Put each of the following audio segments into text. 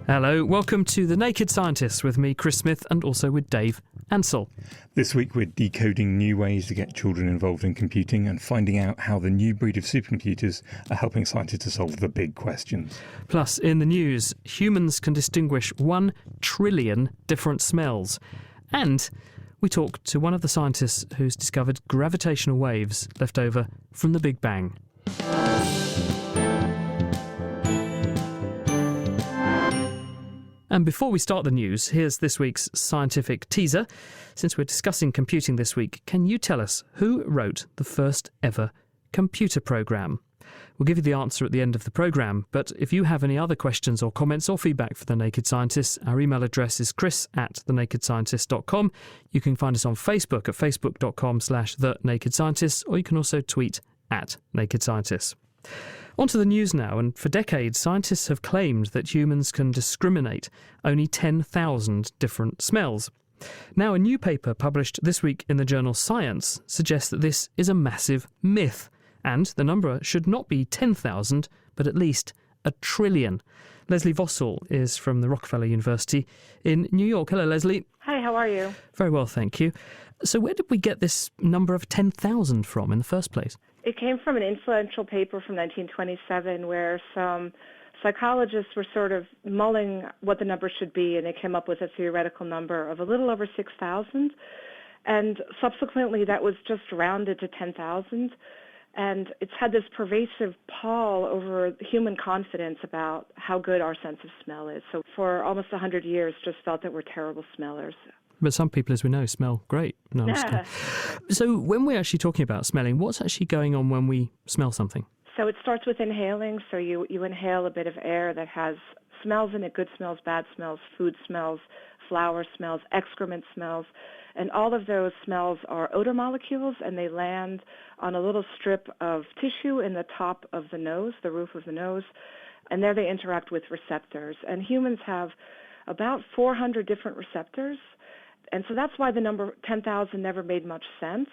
Hello, welcome to The Naked Scientists with me, Chris Smith, and also with Dave Ansell. This week we're decoding new ways to get children involved in computing and finding out how the new breed of supercomputers are helping scientists to solve the big questions. Plus, in the news, humans can distinguish 1 trillion different smells. And we talk to one of the scientists who's discovered gravitational waves left over from the Big Bang. And before we start the news, here's this week's scientific teaser. Since we're discussing computing this week, can you tell us who wrote the first ever computer program? We'll give you the answer at the end of the programme, but if you have any other questions or comments or feedback for The Naked Scientists, our email address is chris@thenakedscientist.com. You can find us on Facebook at facebook.com/thenakedscientists, or you can also tweet @nakedscientists. On to the news now, and for decades, scientists have claimed that humans can discriminate only 10,000 different smells. Now, a new paper published this week in the journal Science suggests that this is a massive myth, and the number should not be 10,000, but at least 1 trillion. Leslie Vossel is from the Rockefeller University in New York. Hello, Leslie. Hi, how are you? Very well, thank you. So where did we get this number of 10,000 from in the first place? It came from an influential paper from 1927 where some psychologists were sort of mulling what the number should be, and they came up with a theoretical number of a little over 6,000. And subsequently, that was just rounded to 10,000. And it's had this pervasive pall over human confidence about how good our sense of smell is. So for almost 100 years, just felt that we're terrible smellers. But some people, as we know, smell great. No, Yeah. So when we're actually talking about smelling, what's actually going on when we smell something? So it starts with inhaling. So you inhale a bit of air that has smells in it, good smells, bad smells, food smells, flower smells, excrement smells. And all of those smells are odor molecules, and they land on a little strip of tissue in the top of the nose, the roof of the nose, and there they interact with receptors. And humans have about 400 different receptors. And so that's why the number 10,000 never made much sense,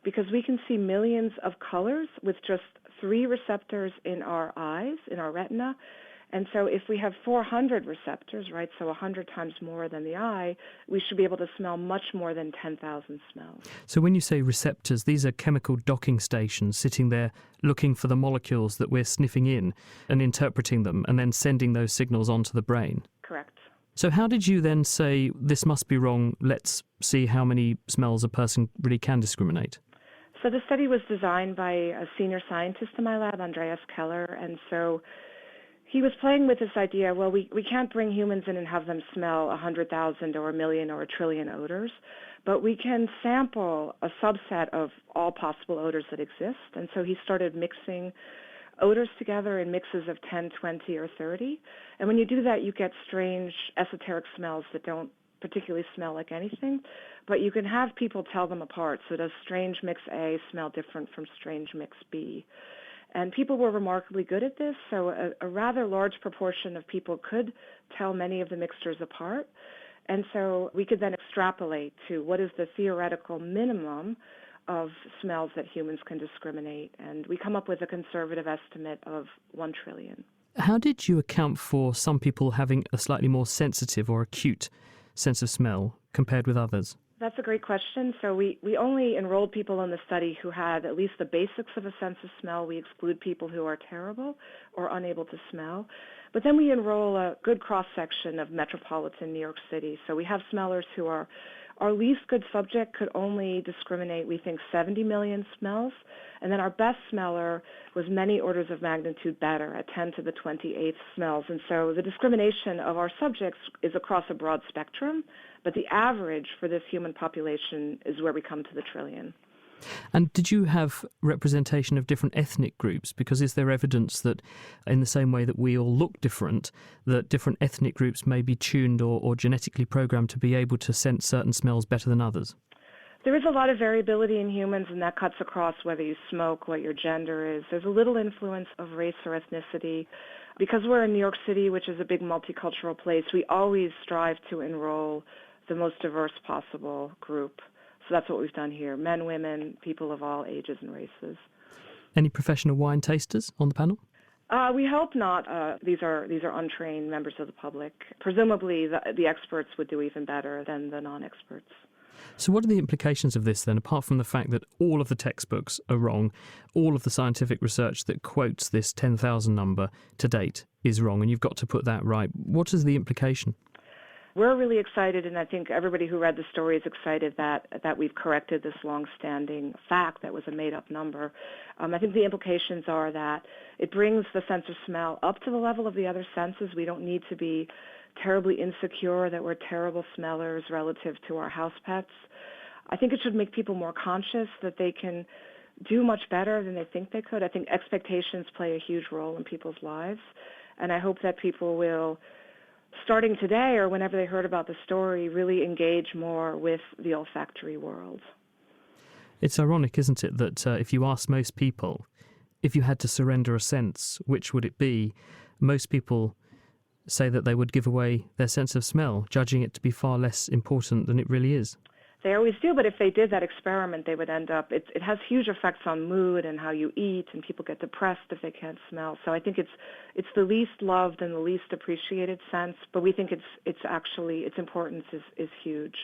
because we can see millions of colors with just 3 receptors in our eyes, in our retina. And so if we have 400 receptors, right, so 100 times more than the eye, we should be able to smell much more than 10,000 smells. So when you say receptors, these are chemical docking stations sitting there looking for the molecules that we're sniffing in and interpreting them and then sending those signals onto the brain. Correct. So how did you then say, this must be wrong, let's see how many smells a person really can discriminate? So the study was designed by a senior scientist in my lab, Andreas Keller, and so he was playing with this idea, well, we can't bring humans in and have them smell 100,000 or 1 million or 1 trillion odors, but we can sample a subset of all possible odors that exist. And so he started mixing odors together in mixes of 10, 20, or 30. And when you do that, you get strange esoteric smells that don't particularly smell like anything, but you can have people tell them apart. So does strange mix A smell different from strange mix B? And people were remarkably good at this, so a rather large proportion of people could tell many of the mixtures apart. And so we could then extrapolate to what is the theoretical minimum of smells that humans can discriminate. And we come up with a conservative estimate of 1 trillion. How did you account for some people having a slightly more sensitive or acute sense of smell compared with others? That's a great question. So we only enrolled people in the study who had at least the basics of a sense of smell. We exclude people who are terrible or unable to smell. But then we enroll a good cross-section of metropolitan New York City. So we have smellers who are our least good subject could only discriminate, we think, 70 million smells. And then our best smeller was many orders of magnitude better at 10 to the 28th smells. And so the discrimination of our subjects is across a broad spectrum, but the average for this human population is where we come to the trillion. And did you have representation of different ethnic groups? Because is there evidence that in the same way that we all look different, that different ethnic groups may be tuned or genetically programmed to be able to sense certain smells better than others? There is a lot of variability in humans, and that cuts across whether you smoke, what your gender is. There's a little influence of race or ethnicity. Because we're in New York City, which is a big multicultural place, we always strive to enroll the most diverse possible group. So that's what we've done here. Men, women, people of all ages and races. Any professional wine tasters on the panel? We hope not. These are untrained members of the public. Presumably, the experts would do even better than the non-experts. So what are the implications of this then, apart from the fact that all of the textbooks are wrong, all of the scientific research that quotes this 10,000 number to date is wrong, and you've got to put that right? What is the implication? We're really excited, and I think everybody who read the story is excited that we've corrected this long-standing fact that was a made-up number. I think the implications are that it brings the sense of smell up to the level of the other senses. We don't need to be terribly insecure that we're terrible smellers relative to our house pets. I think it should make people more conscious that they can do much better than they think they could. I think expectations play a huge role in people's lives, and I hope that people will, starting today or whenever they heard about the story, really engage more with the olfactory world. It's ironic, isn't it, that if you ask most people, if you had to surrender a sense, which would it be? Most people say that they would give away their sense of smell, judging it to be far less important than it really is. They always do, but if they did that experiment, they would end up, it has huge effects on mood and how you eat, and people get depressed if they can't smell. So I think it's the least loved and the least appreciated sense, but we think its importance is huge.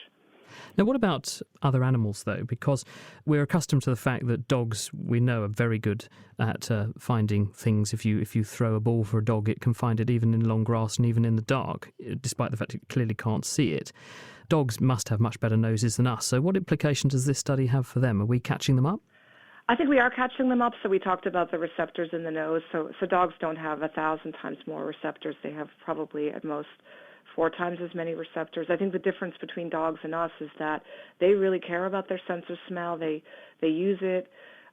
Now, what about other animals, though? Because we're accustomed to the fact that dogs, we know, are very good at finding things. If you throw a ball for a dog, it can find it even in long grass and even in the dark, despite the fact it clearly can't see it. Dogs must have much better noses than us. So what implications does this study have for them? Are we catching them up? I think we are catching them up. So we talked about the receptors in the nose. So dogs don't have 1,000 times more receptors. They have probably at most 4 times as many receptors. I think the difference between dogs and us is that they really care about their sense of smell. They use it.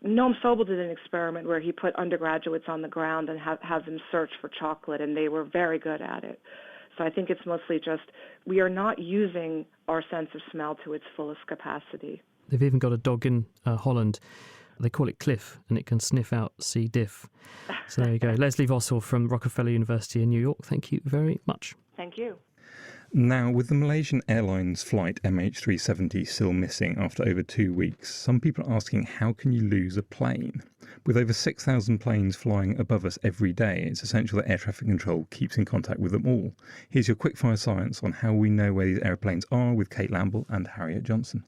Noam Sobel did an experiment where he put undergraduates on the ground and have them search for chocolate, and they were very good at it. So I think it's mostly just we are not using our sense of smell to its fullest capacity. They've even got a dog in Holland. They call it Cliff, and it can sniff out C. diff. So there you go. Leslie Vossel from Rockefeller University in New York, thank you very much. Thank you. Now, with the Malaysian Airlines flight MH370 still missing after over 2 weeks, some people are asking, how can you lose a plane? With over 6,000 planes flying above us every day, it's essential that air traffic control keeps in contact with them all. Here's your quickfire science on how we know where these aeroplanes are with Kate Lamble and Harriet Johnson.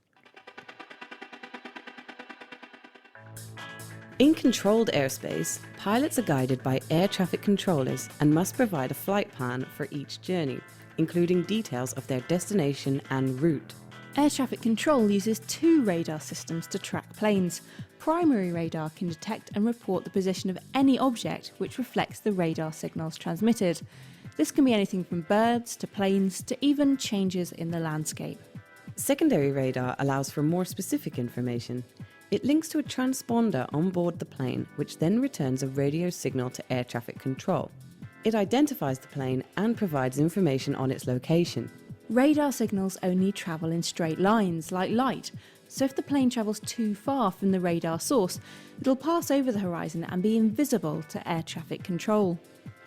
In controlled airspace, pilots are guided by air traffic controllers and must provide a flight plan for each journey, including details of their destination and route. Air traffic control uses 2 radar systems to track planes. Primary radar can detect and report the position of any object which reflects the radar signals transmitted. This can be anything from birds to planes to even changes in the landscape. Secondary radar allows for more specific information. It links to a transponder on board the plane, which then returns a radio signal to air traffic control. It identifies the plane and provides information on its location. Radar signals only travel in straight lines, like light, so if the plane travels too far from the radar source, it'll pass over the horizon and be invisible to air traffic control.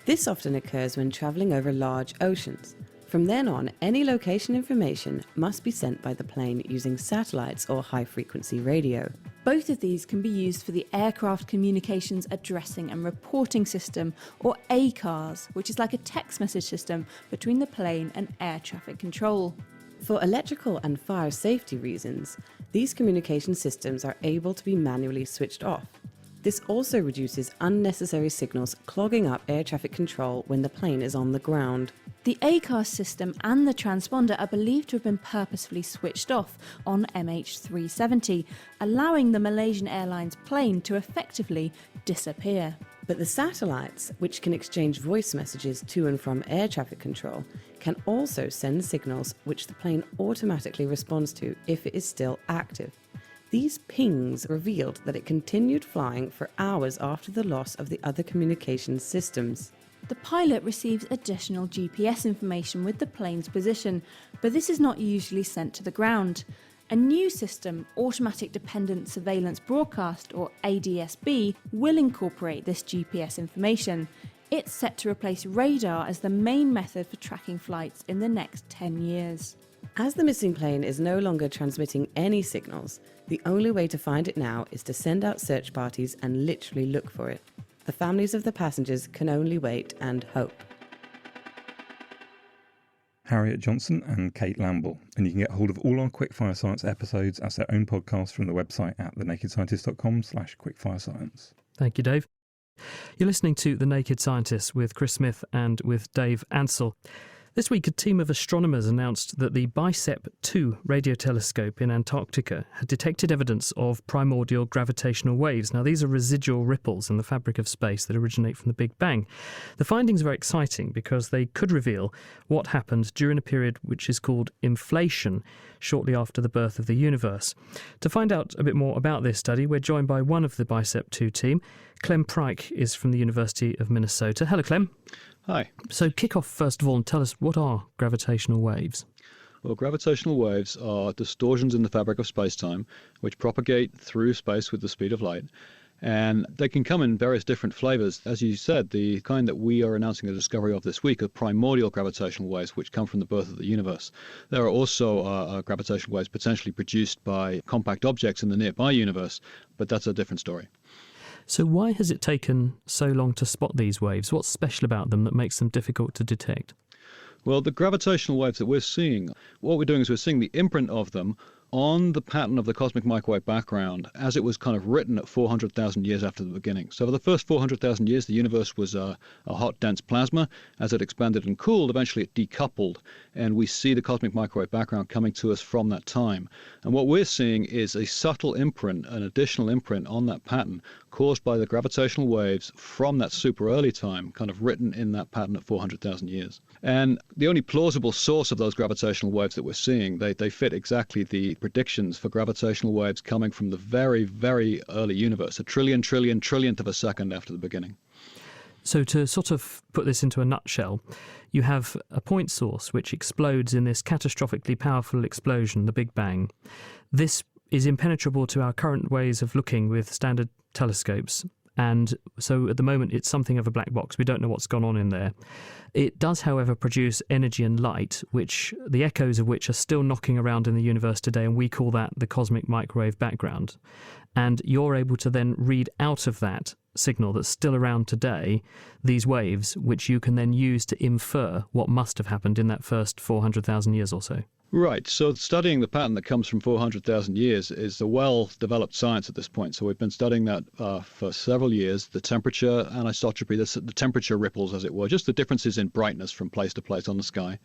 This often occurs when travelling over large oceans. From then on, any location information must be sent by the plane using satellites or high-frequency radio. Both of these can be used for the Aircraft Communications Addressing and Reporting System, or ACARS, which is like a text message system between the plane and air traffic control. For electrical and fire safety reasons, these communication systems are able to be manually switched off. This also reduces unnecessary signals clogging up air traffic control when the plane is on the ground. The ACARS system and the transponder are believed to have been purposefully switched off on MH370, allowing the Malaysian Airlines plane to effectively disappear. But the satellites, which can exchange voice messages to and from air traffic control, can also send signals which the plane automatically responds to if it is still active. These pings revealed that it continued flying for hours after the loss of the other communications systems. The pilot receives additional GPS information with the plane's position, but this is not usually sent to the ground. A new system, Automatic Dependent Surveillance Broadcast, or ADSB, will incorporate this GPS information. It's set to replace radar as the main method for tracking flights in the next 10 years. As the missing plane is no longer transmitting any signals, the only way to find it now is to send out search parties and literally look for it. The families of the passengers can only wait and hope. Harriet Johnson and Kate Lamble. And you can get hold of all our Quickfire Science episodes as their own podcast from the website at thenakedscientist.com/quickfirescience. Thank you, Dave. You're listening to The Naked Scientists with Chris Smith and with Dave Ansell. This week, a team of astronomers announced that the BICEP 2 radio telescope in Antarctica had detected evidence of primordial gravitational waves. Now, these are residual ripples in the fabric of space that originate from the Big Bang. The findings are very exciting because they could reveal what happened during a period which is called inflation, shortly after the birth of the universe. To find out a bit more about this study, we're joined by one of the BICEP 2 team. Clem Pryke is from the University of Minnesota. Hello, Clem. Hi. So kick off first of all and tell us, what are gravitational waves? Well, gravitational waves are distortions in the fabric of space-time which propagate through space with the speed of light. And they can come in various different flavors. As you said, the kind that we are announcing the discovery of this week are primordial gravitational waves, which come from the birth of the universe. There are also gravitational waves potentially produced by compact objects in the nearby universe, but that's a different story. So why has it taken so long to spot these waves? What's special about them that makes them difficult to detect? Well, the gravitational waves that we're seeing, what we're doing is we're seeing the imprint of them on the pattern of the cosmic microwave background as it was kind of written at 400,000 years after the beginning. So for the first 400,000 years, the universe was a hot, dense plasma. As it expanded and cooled, eventually it decoupled, and we see the cosmic microwave background coming to us from that time. And what we're seeing is a subtle imprint, an additional imprint on that pattern caused by the gravitational waves from that super early time, kind of written in that pattern at 400,000 years. And the only plausible source of those gravitational waves that we're seeing, they fit exactly the predictions for gravitational waves coming from the very, very early universe, a trillionth of a second after the beginning. So to sort of put this into a nutshell, you have a point source which explodes in this catastrophically powerful explosion, the Big Bang. This is impenetrable to our current ways of looking with standard telescopes. And so at the moment, it's something of a black box. We don't know what's gone on in there. It does, however, produce energy and light, which the echoes of which are still knocking around in the universe today, and we call that the cosmic microwave background. And you're able to then read out of that signal that's still around today these waves, which you can then use to infer what must have happened in that first 400,000 years or so. Right. So studying the pattern that comes from 400,000 years is a well-developed science at this point. So we've been studying that for several years, the temperature anisotropy, the temperature ripples, as it were, just the differences in brightness from place to place on the sky,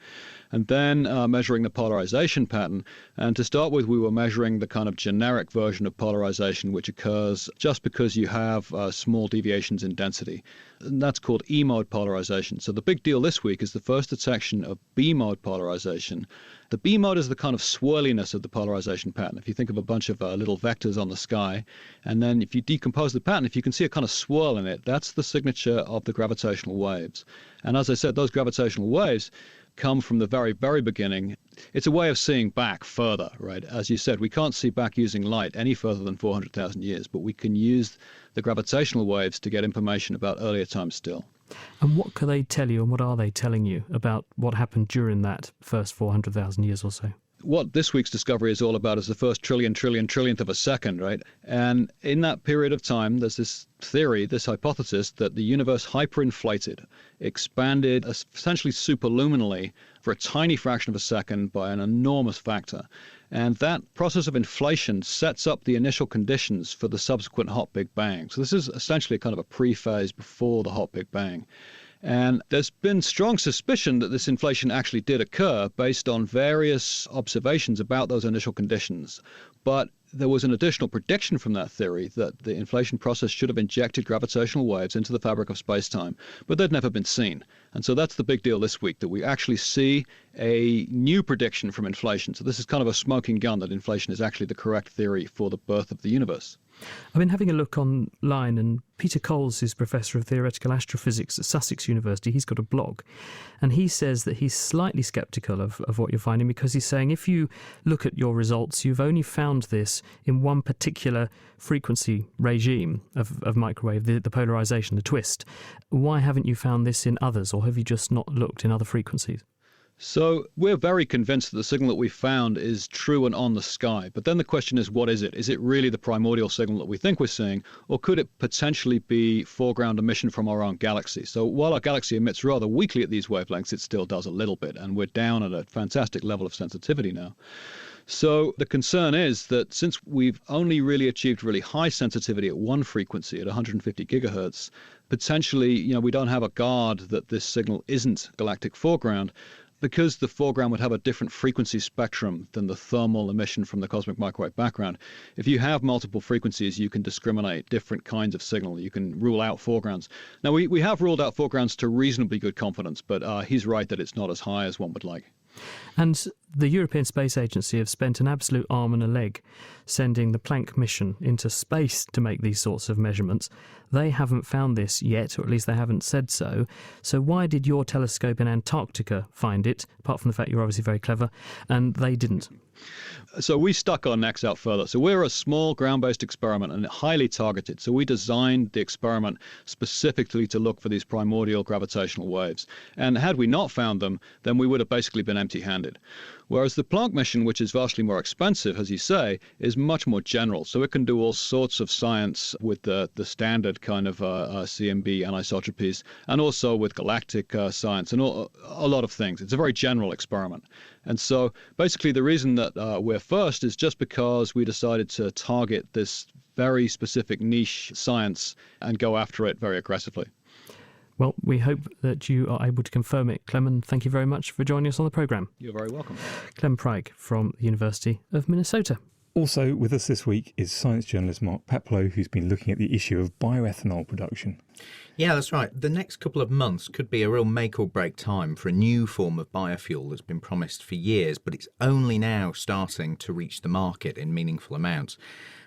and then measuring the polarization pattern. And to start with, we were measuring the kind of generic version of polarization, which occurs just because you have small deviations in density. And that's called E-mode polarization. So the big deal this week is the first detection of B-mode polarization. The B-mode is the kind of swirliness of the polarization pattern. If you think of a bunch of little vectors on the sky, and then if you decompose the pattern, if you can see a kind of swirl in it, that's the signature of the gravitational waves. And as I said, those gravitational waves come from the very, very beginning. It's a way of seeing back further, right? As you said, we can't see back using light any further than 400,000 years, but we can use the gravitational waves to get information about earlier times still. And what can they tell you, and what are they telling you about what happened during that first 400,000 years or so? What this week's discovery is all about is the first trillionth of a second, right? And in that period of time, there's this theory, this hypothesis that the universe hyperinflated, expanded essentially superluminally for a tiny fraction of a second by an enormous factor. And that process of inflation sets up the initial conditions for the subsequent hot Big Bang. So this is essentially kind of a pre-phase before the hot Big Bang. And there's been strong suspicion that this inflation actually did occur based on various observations about those initial conditions. But there was an additional prediction from that theory that the inflation process should have injected gravitational waves into the fabric of space-time, but they'd never been seen. And so that's the big deal this week, that we actually see a new prediction from inflation. So this is kind of a smoking gun that inflation is actually the correct theory for the birth of the universe. I've been having a look online, and Peter Coles is Professor of Theoretical Astrophysics at Sussex University. He's got a blog, and he says that he's slightly sceptical of what you're finding, because he's saying if you look at your results, you've only found this in one particular frequency regime of microwave, the polarization, the twist. Why haven't you found this in others, or have you just not looked in other frequencies? So we're very convinced that the signal that we found is true and on the sky. But then the question is, what is it? Is it really the primordial signal that we think we're seeing, or could it potentially be foreground emission from our own galaxy? So while our galaxy emits rather weakly at these wavelengths, it still does a little bit, and we're down at a fantastic level of sensitivity now. So the concern is that since we've only really achieved really high sensitivity at one frequency, at 150 gigahertz, potentially, we don't have a guard that this signal isn't galactic foreground, because the foreground would have a different frequency spectrum than the thermal emission from the cosmic microwave background. If you have multiple frequencies, you can discriminate different kinds of signal. You can rule out foregrounds. Now, we have ruled out foregrounds to reasonably good confidence, but he's right that it's not as high as one would like. And the European Space Agency have spent an absolute arm and a leg sending the Planck mission into space to make these sorts of measurements. They haven't found this yet, or at least they haven't said so. So why did your telescope in Antarctica find it, apart from the fact you're obviously very clever, and they didn't? So we stuck our necks out further. So we're a small ground-based experiment and highly targeted. So we designed the experiment specifically to look for these primordial gravitational waves. And had we not found them, then we would have basically been empty-handed. Whereas the Planck mission, which is vastly more expensive, as you say, is much more general. So it can do all sorts of science with the standard kind of CMB anisotropies, and also with galactic science and a lot of things. It's a very general experiment. And so basically the reason that we're first is just because we decided to target this very specific niche science and go after it very aggressively. Well, we hope that you are able to confirm it, Clem, and thank you very much for joining us on the programme. You're very welcome. Clem Praig from the University of Minnesota. Also with us this week is science journalist Mark Peplow, who's been looking at the issue of bioethanol production. Yeah, that's right. The next couple of months could be a real make or break time for a new form of biofuel that's been promised for years, but it's only now starting to reach the market in meaningful amounts.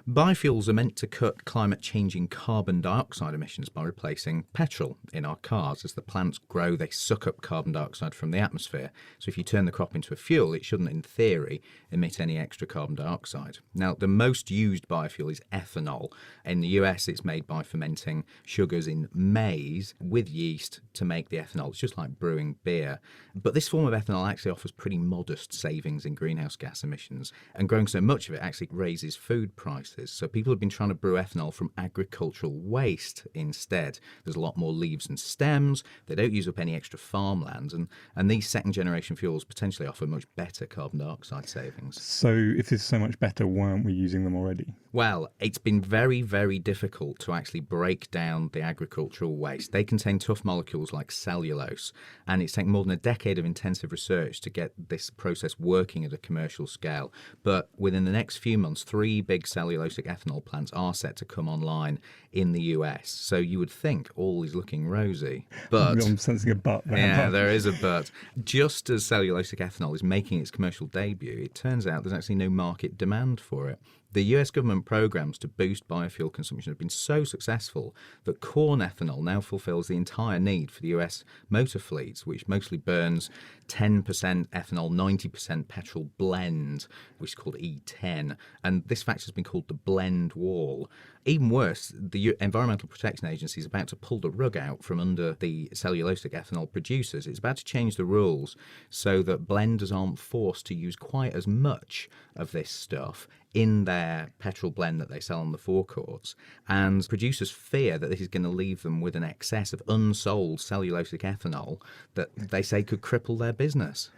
Biofuels are meant to cut climate-changing carbon dioxide emissions by replacing petrol in our cars. As the plants grow, they suck up carbon dioxide from the atmosphere. So if you turn the crop into a fuel, it shouldn't, in theory, emit any extra carbon dioxide. Now, the most used biofuel is ethanol. In the US, it's made by fermenting sugars in maize with yeast to make the ethanol. It's just like brewing beer. But this form of ethanol actually offers pretty modest savings in greenhouse gas emissions. And growing so much of it actually raises food prices. So people have been trying to brew ethanol from agricultural waste instead. There's a lot more leaves and stems. They don't use up any extra farmland. And these second-generation fuels potentially offer much better carbon dioxide savings. So if this is so much better, why aren't we using them already? Well, it's been very, very difficult to actually break down the agricultural waste. They contain tough molecules like cellulose, and it's taken more than a decade of intensive research to get this process working at a commercial scale. But within the next few months, 3 big cellulosic ethanol plants are set to come online in the US. So you would think all is looking rosy. But I'm sensing a but there. Yeah, there is a but. Just as cellulosic ethanol is making its commercial debut, it turns out there's actually no market demand for it. The US government programs to boost biofuel consumption have been so successful that corn ethanol now fulfills the entire need for the US motor fleets, which mostly burns 10% ethanol, 90% petrol blend, which is called E10. And this factor has been called the blend wall. Even worse, the Environmental Protection Agency is about to pull the rug out from under the cellulosic ethanol producers. It's about to change the rules so that blenders aren't forced to use quite as much of this stuff in their petrol blend that they sell on the forecourts. And producers fear that this is going to leave them with an excess of unsold cellulosic ethanol that they say could cripple their business.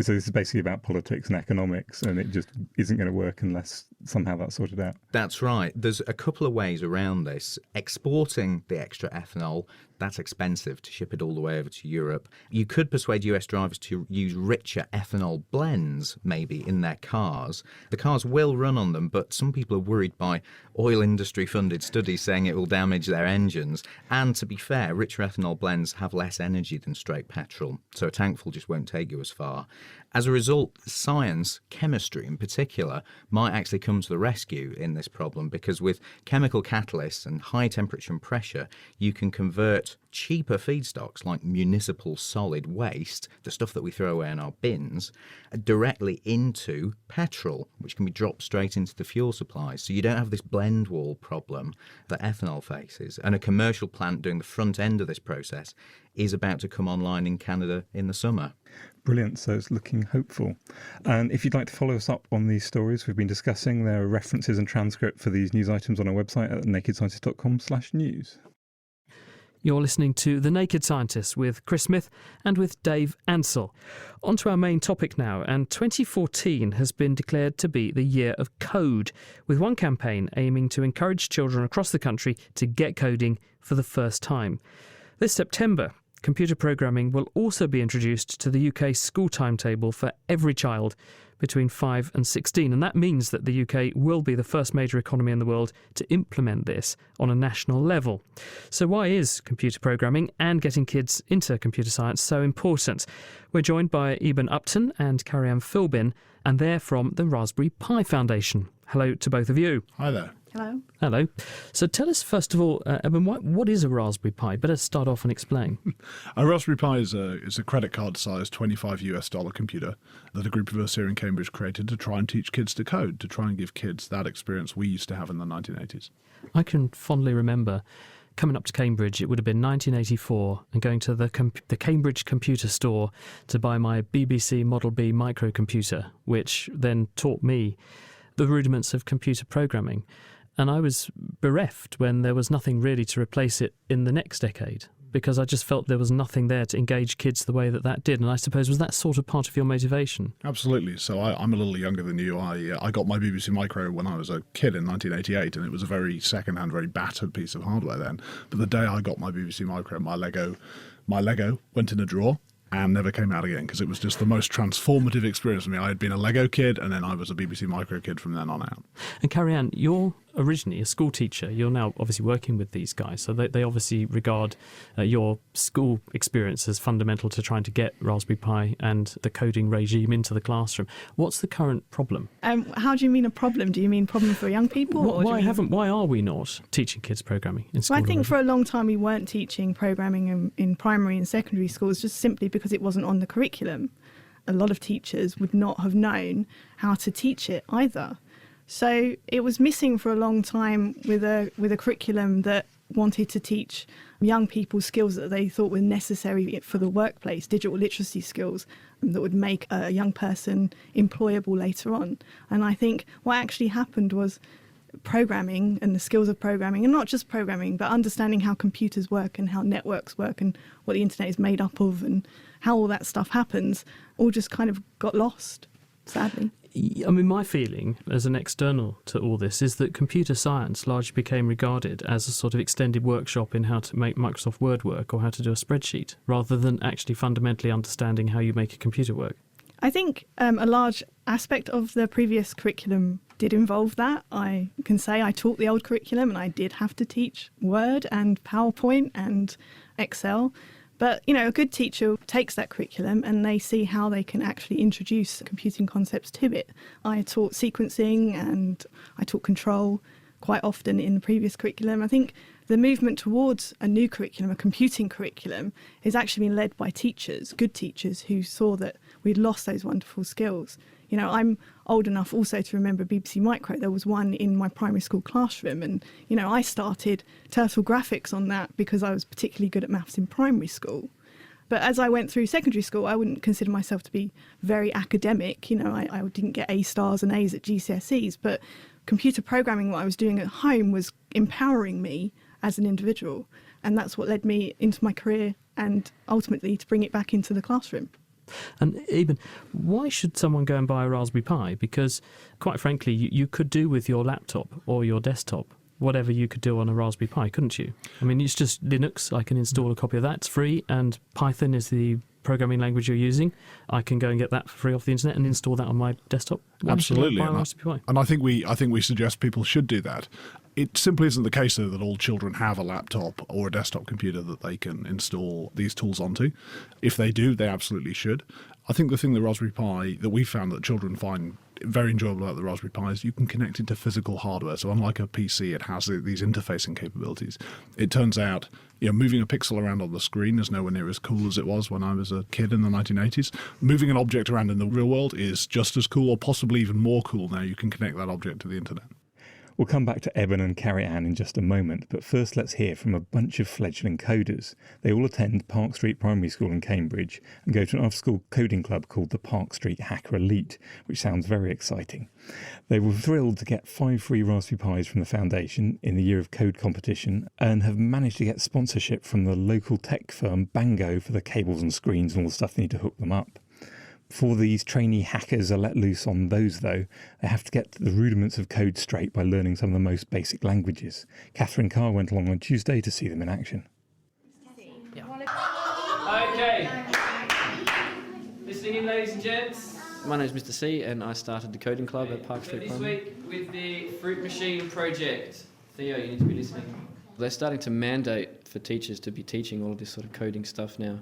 So this is basically about politics and economics, and it just isn't going to work unless somehow that's sorted out. That's right. There's a couple of ways around this. Exporting the extra ethanol, that's expensive to ship it all the way over to Europe. You could persuade US drivers to use richer ethanol blends, maybe, in their cars. The cars will run on them, but some people are worried by oil industry-funded studies saying it will damage their engines. And to be fair, richer ethanol blends have less energy than straight petrol, so a tankful just won't take you as far. As a result, science, chemistry in particular, might actually come to the rescue in this problem, because with chemical catalysts and high temperature and pressure, you can convert cheaper feedstocks like municipal solid waste, the stuff that we throw away in our bins, directly into petrol, which can be dropped straight into the fuel supplies. So you don't have this blend wall problem that ethanol faces. And a commercial plant doing the front end of this process is about to come online in Canada in the summer. Brilliant. So it's looking hopeful. And if you'd like to follow us up on these stories we've been discussing, there are references and transcript for these news items on our website at nakedscientist.com/news. You're listening to The Naked Scientists with Chris Smith and with Dave Ansell. On to our main topic now, and 2014 has been declared to be the year of code, with one campaign aiming to encourage children across the country to get coding for the first time. This September, computer programming will also be introduced to the UK school timetable for every child between 5 and 16, and that means that the UK will be the first major economy in the world to implement this on a national level. So why is computer programming and getting kids into computer science so important? We're joined by Eben Upton and Carrie-Anne Philbin, and they're from the Raspberry Pi Foundation. Hello to both of you. Hi there. Hello. Hello. So tell us, first of all, Eben, what is a Raspberry Pi? Better start off and explain. A Raspberry Pi is a credit card-sized $25 computer that a group of us here in Cambridge created to try and teach kids to code, to try and give kids that experience we used to have in the 1980s. I can fondly remember coming up to Cambridge, it would have been 1984, and going to the Cambridge Computer Store to buy my BBC Model B microcomputer, which then taught me the rudiments of computer programming. And I was bereft when there was nothing really to replace it in the next decade, because I just felt there was nothing there to engage kids the way that did. And I suppose, was that sort of part of your motivation? Absolutely. So I'm a little younger than you. I got my BBC Micro when I was a kid in 1988, and it was a very second-hand, very battered piece of hardware then. But the day I got my BBC Micro, my Lego went in a drawer and never came out again, because it was just the most transformative experience for me. I had been a Lego kid, and then I was a BBC Micro kid from then on out. And Carrie-Anne, you're originally a school teacher. You're now obviously working with these guys, so they obviously regard your school experience as fundamental to trying to get Raspberry Pi and the coding regime into the classroom. What's the current problem? How do you mean a problem? Do you mean problem for young people? Why are we not teaching kids programming in school? Well, I think already? for a long time we weren't teaching programming in primary and secondary schools, just simply because it wasn't on the curriculum. A lot of teachers would not have known how to teach it either. So it was missing for a long time with a curriculum that wanted to teach young people skills that they thought were necessary for the workplace, digital literacy skills that would make a young person employable later on. And I think what actually happened was programming and the skills of programming, and not just programming, but understanding how computers work and how networks work and what the internet is made up of and how all that stuff happens, all just kind of got lost, sadly. I mean, my feeling as an external to all this is that computer science largely became regarded as a sort of extended workshop in how to make Microsoft Word work or how to do a spreadsheet, rather than actually fundamentally understanding how you make a computer work. I think a large aspect of the previous curriculum did involve that. I can say I taught the old curriculum and I did have to teach Word and PowerPoint and Excel. But, a good teacher takes that curriculum and they see how they can actually introduce computing concepts to it. I taught sequencing and I taught control quite often in the previous curriculum. I think the movement towards a new curriculum, a computing curriculum, is actually been led by teachers, good teachers, who saw that we'd lost those wonderful skills. I'm old enough also to remember BBC Micro. There was one in my primary school classroom, and, I started Turtle Graphics on that because I was particularly good at maths in primary school. But as I went through secondary school, I wouldn't consider myself to be very academic. I didn't get A stars and A's at GCSEs, but computer programming, what I was doing at home, was empowering me as an individual. And that's what led me into my career and ultimately to bring it back into the classroom. And even, why should someone go and buy a Raspberry Pi? Because, quite frankly, you could do with your laptop or your desktop whatever you could do on a Raspberry Pi, couldn't you? I mean, it's just Linux. I can install a copy of that. It's free, and Python is the programming language you're using. I can go and get that for free off the internet and install that on my desktop. Absolutely, buy a Raspberry Pi? And I think we suggest people should do that. It simply isn't the case, though, that all children have a laptop or a desktop computer that they can install these tools onto. If they do, they absolutely should. I think the thing the Raspberry Pi that we found that children find very enjoyable about the Raspberry Pi is you can connect it to physical hardware. So unlike a PC, it has these interfacing capabilities. It turns out, moving a pixel around on the screen is nowhere near as cool as it was when I was a kid in the 1980s. Moving an object around in the real world is just as cool, or possibly even more cool now. You can connect that object to the internet. We'll come back to Eben and Carrie Ann in just a moment, but first let's hear from a bunch of fledgling coders. They all attend Park Street Primary School in Cambridge and go to an after-school coding club called the Park Street Hacker Elite, which sounds very exciting. They were thrilled to get 5 free Raspberry Pis from the Foundation in the Year of Code competition and have managed to get sponsorship from the local tech firm Bango for the cables and screens and all the stuff they need to hook them up. Before these trainee hackers are let loose on those, though, they have to get the rudiments of code straight by learning some of the most basic languages. Catherine Carr went along on Tuesday to see them in action. Okay. Listening in, ladies and gents. My name is Mr. C, and I started the coding club at Park Street Primary. This week with the Fruit Machine project. Theo, you need to be listening. They're starting to mandate for teachers to be teaching all of this sort of coding stuff now.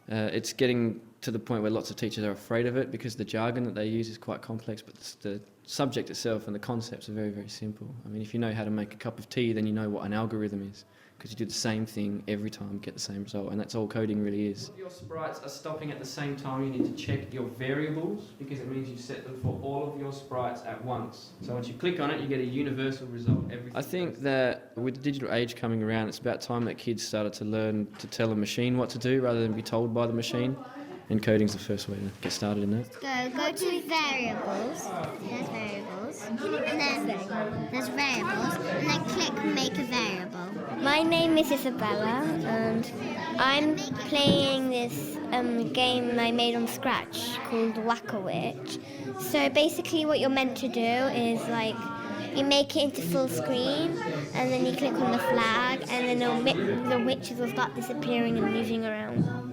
It's getting to the point where lots of teachers are afraid of it because the jargon that they use is quite complex, but the subject itself and the concepts are very, very simple. I mean, if you know how to make a cup of tea, then you know what an algorithm is, because you do the same thing every time, get the same result, and that's all coding really is. If your sprites are stopping at the same time, you need to check your variables, because it means you set them for all of your sprites at once. So once you click on it, you get a universal result every time. I think that with the digital age coming around, it's about time that kids started to learn to tell a machine what to do rather than be told by the machine. And coding's the first way to get started in that. Go to variables. There's variables. And then there's variables. And then click make a variable. My name is Isabella, and I'm playing this game I made on Scratch called Whack-A-Witch. So basically what you're meant to do is like you make it into full screen, and then you click on the flag, and then the witches will start disappearing and moving around.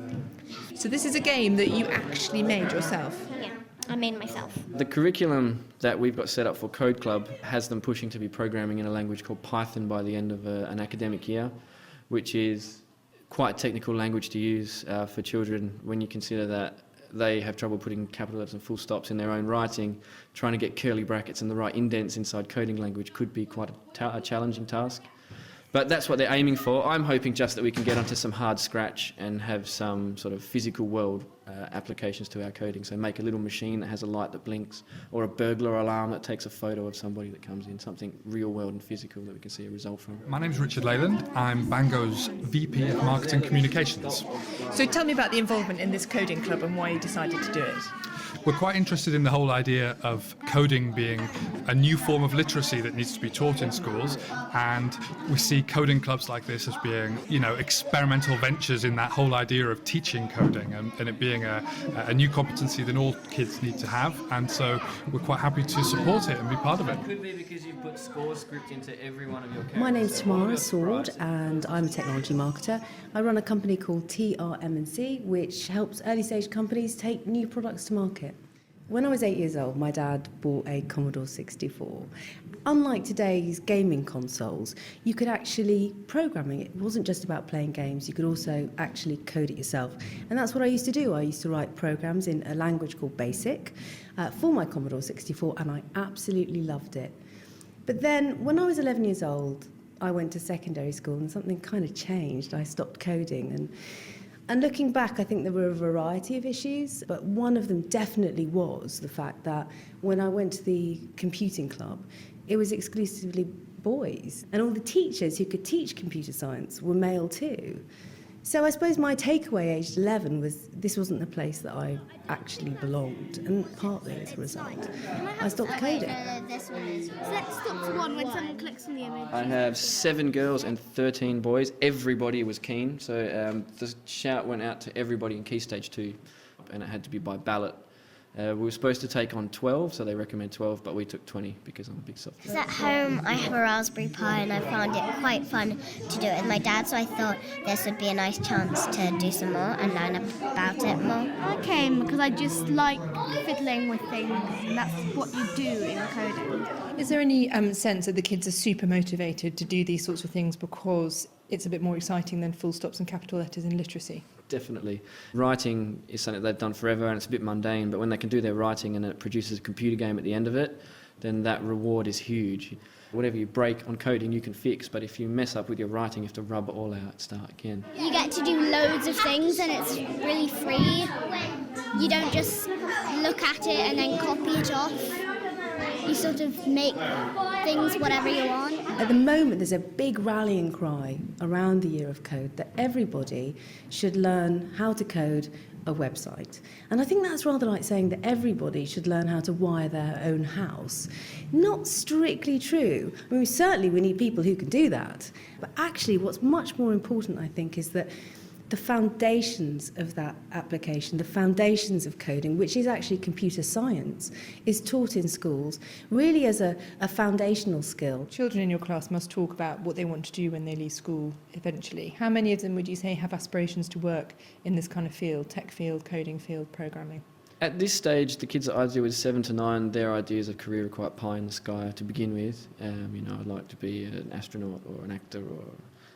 So this is a game that you actually made yourself? Yeah, I made myself. The curriculum that we've got set up for Code Club has them pushing to be programming in a language called Python by the end of an academic year, which is quite a technical language to use for children when you consider that they have trouble putting capital letters and full stops in their own writing. Trying to get curly brackets and the right indents inside coding language could be quite a challenging task. But that's what they're aiming for. I'm hoping just that we can get onto some hard scratch and have some sort of physical world applications to our coding. So make a little machine that has a light that blinks, or a burglar alarm that takes a photo of somebody that comes in, something real world and physical that we can see a result from. My name's Richard Leyland. I'm Bango's VP of Marketing Communications. So tell me about the involvement in this coding club and why you decided to do it. We're quite interested in the whole idea of coding being a new form of literacy that needs to be taught in schools, and we see coding clubs like this as being, experimental ventures in that whole idea of teaching coding and it being a new competency that all kids need to have, and so we're quite happy to support it and be part of it. It could be because you put score script into every one of your characters. My name's Tamara Sword and I'm a technology marketer. I run a company called TRM&C, which helps early stage companies take new products to market. When I was 8 years old, my dad bought a Commodore 64. Unlike today's gaming consoles, you could actually program it. It wasn't just about playing games, you could also actually code it yourself. And that's what I used to do. I used to write programs in a language called BASIC for my Commodore 64, and I absolutely loved it. But then, when I was 11 years old, I went to secondary school and something kind of changed. I stopped coding. And looking back, I think there were a variety of issues, but one of them definitely was the fact that when I went to the computing club, it was exclusively boys. And all the teachers who could teach computer science were male too. So I suppose my takeaway aged 11 was this wasn't the place that I actually belonged, and partly as a result, I stopped coding. Select stop to 1 when someone clicks on the image. I have 7 girls and 13 boys. Everybody was keen, so the shout went out to everybody in Key Stage 2, and it had to be by ballot. We were supposed to take on 12, so they recommend 12, but we took 20 because I'm a big soft. At home, I have a Raspberry Pi, and I found it quite fun to do it with my dad, so I thought this would be a nice chance to do some more and learn about it more. I came because I just like fiddling with things, and that's what you do in coding. Is there any sense that the kids are super motivated to do these sorts of things because it's a bit more exciting than full stops and capital letters in literacy? Definitely. Writing is something they've done forever and it's a bit mundane, but when they can do their writing and it produces a computer game at the end of it, then that reward is huge. Whatever you break on coding you can fix, but if you mess up with your writing you have to rub it all out, start again. You get to do loads of things and it's really free. You don't just look at it and then copy it off. you sort of make things whatever you want. At the moment, there's a big rallying cry around the Year of Code that everybody should learn how to code a website. And I think that's rather like saying that everybody should learn how to wire their own house. Not strictly true. I mean, certainly we need people who can do that. But actually, what's much more important, I think, is that the foundations of that application, the foundations of coding, which is actually computer science, is taught in schools really as a foundational skill. Children in your class must talk about what they want to do when they leave school eventually. How many of them would you say have aspirations to work in this kind of field, tech field, coding field, programming? At this stage, the kids that I deal with 7 to 9, their ideas of career are quite pie in the sky to begin with. I'd like to be an astronaut or an actor or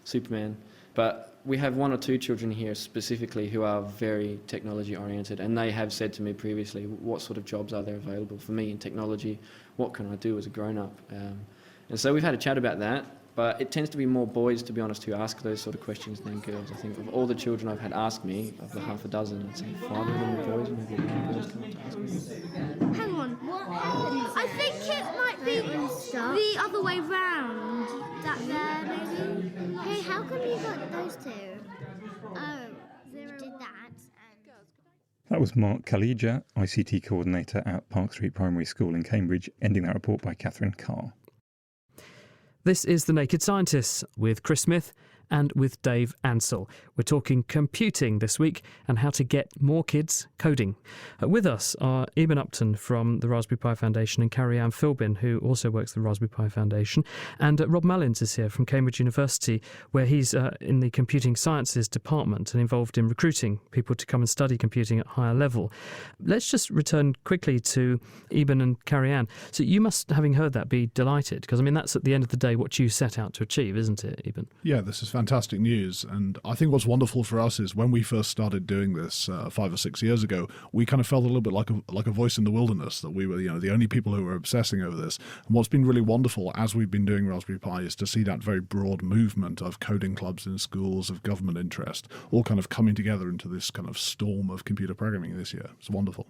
Superman. But we have 1 or 2 children here specifically who are very technology oriented, and they have said to me previously, what sort of jobs are there available for me in technology? What can I do as a grown-up? And so we've had a chat about that, but it tends to be more boys, to be honest, who ask those sort of questions than girls. I think of all the children I've had ask me, of the half a dozen, I'd say 5 of them are boys, maybe 1 girls come up to ask me. Hang on. I think it might be the other way round. That there, maybe. Hey, how come you got those two? Oh, Zero did that. That was Mark Kalija, ICT coordinator at Park Street Primary School in Cambridge, ending that report by Catherine Carr. This is The Naked Scientists with Chris Smith and with Dave Ansell. We're talking computing this week and how to get more kids coding. With us are Eben Upton from the Raspberry Pi Foundation and Carrie-Anne Philbin, who also works at the Raspberry Pi Foundation. And Rob Mullins is here from Cambridge University, where he's in the Computing Sciences department and involved in recruiting people to come and study computing at higher level. Let's just return quickly to Eben and Carrie-Anne. So you must, having heard that, be delighted, because, I mean, that's at the end of the day what you set out to achieve, isn't it, Eben? Yeah, this is fantastic news. And I think what's wonderful for us is when we first started doing this 5 or 6 years ago, we kind of felt a little bit like a voice in the wilderness, that we were the only people who were obsessing over this. And what's been really wonderful as we've been doing Raspberry Pi is to see that very broad movement of coding clubs in schools, of government interest, all kind of coming together into this kind of storm of computer programming this year. It's wonderful.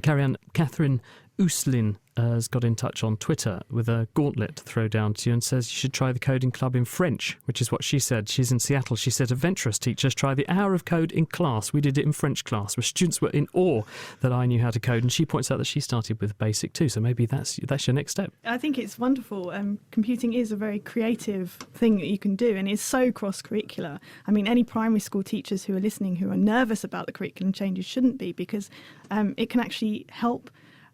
Carrie-Anne, Catherine Uslin has got in touch on Twitter with a gauntlet to throw down to you and says you should try the coding club in French, which is what she said. She's in Seattle. She said adventurous teachers try the hour of code in class. We did it in French class, where students were in awe that I knew how to code. And she points out that she started with basic too. So maybe that's your next step. I think it's wonderful. Computing is a very creative thing that you can do, and it's so cross-curricular. I mean, any primary school teachers who are listening who are nervous about the curriculum changes shouldn't be, because it can actually help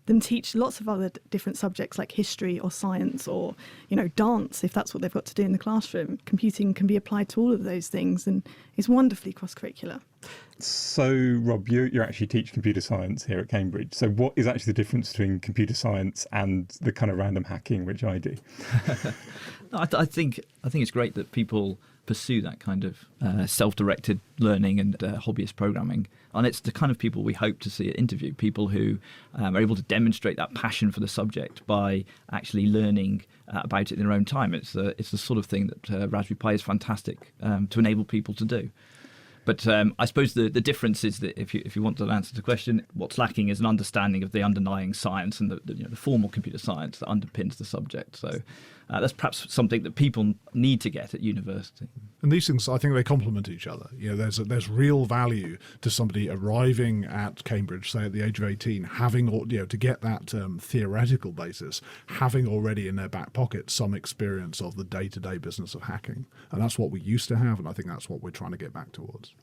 them teach lots of other different subjects like history or science or, dance, if that's what they've got to do in the classroom. Computing can be applied to all of those things and is wonderfully cross-curricular. So, Rob, you actually teach computer science here at Cambridge. So what is actually the difference between computer science and the kind of random hacking which I do? I think it's great that people pursue that kind of self-directed learning and hobbyist programming. And it's the kind of people we hope to see at interview, people who are able to demonstrate that passion for the subject by actually learning about it in their own time. It's the sort of thing that Raspberry Pi is fantastic to enable people to do. But I suppose the difference is that if you want to answer the question, what's lacking is an understanding of the underlying science and the formal computer science that underpins the subject. So that's perhaps something that people need to get at university. And these things, I think they complement each other. There's real value to somebody arriving at Cambridge, say at the age of 18, having to get that theoretical basis, having already in their back pocket some experience of the day-to-day business of hacking. And that's what we used to have, and I think that's what we're trying to get back towards.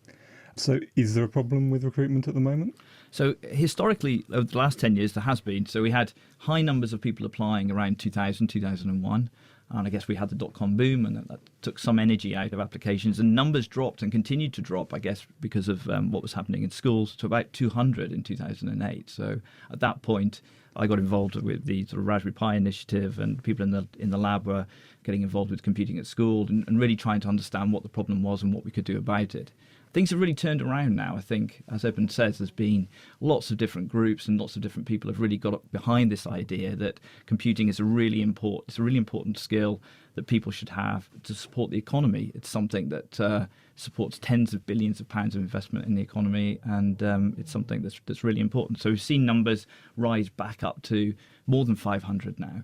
So is there a problem with recruitment at the moment? So historically, over the last 10 years, there has been. So we had high numbers of people applying around 2000, 2001. And I guess we had the dot-com boom, and that took some energy out of applications. And numbers dropped and continued to drop, I guess, because of what was happening in schools, to about 200 in 2008. So at that point, I got involved with the sort of Raspberry Pi initiative, and people in the lab were getting involved with computing at school and really trying to understand what the problem was and what we could do about it. things have really turned around now. I think, as Eben says, there's been lots of different groups and lots of different people have really got behind this idea that computing is a really important skill that people should have to support the economy. It's something that supports tens of billions of pounds of investment in the economy, and it's something that's really important. So we've seen numbers rise back up to more than 500 now.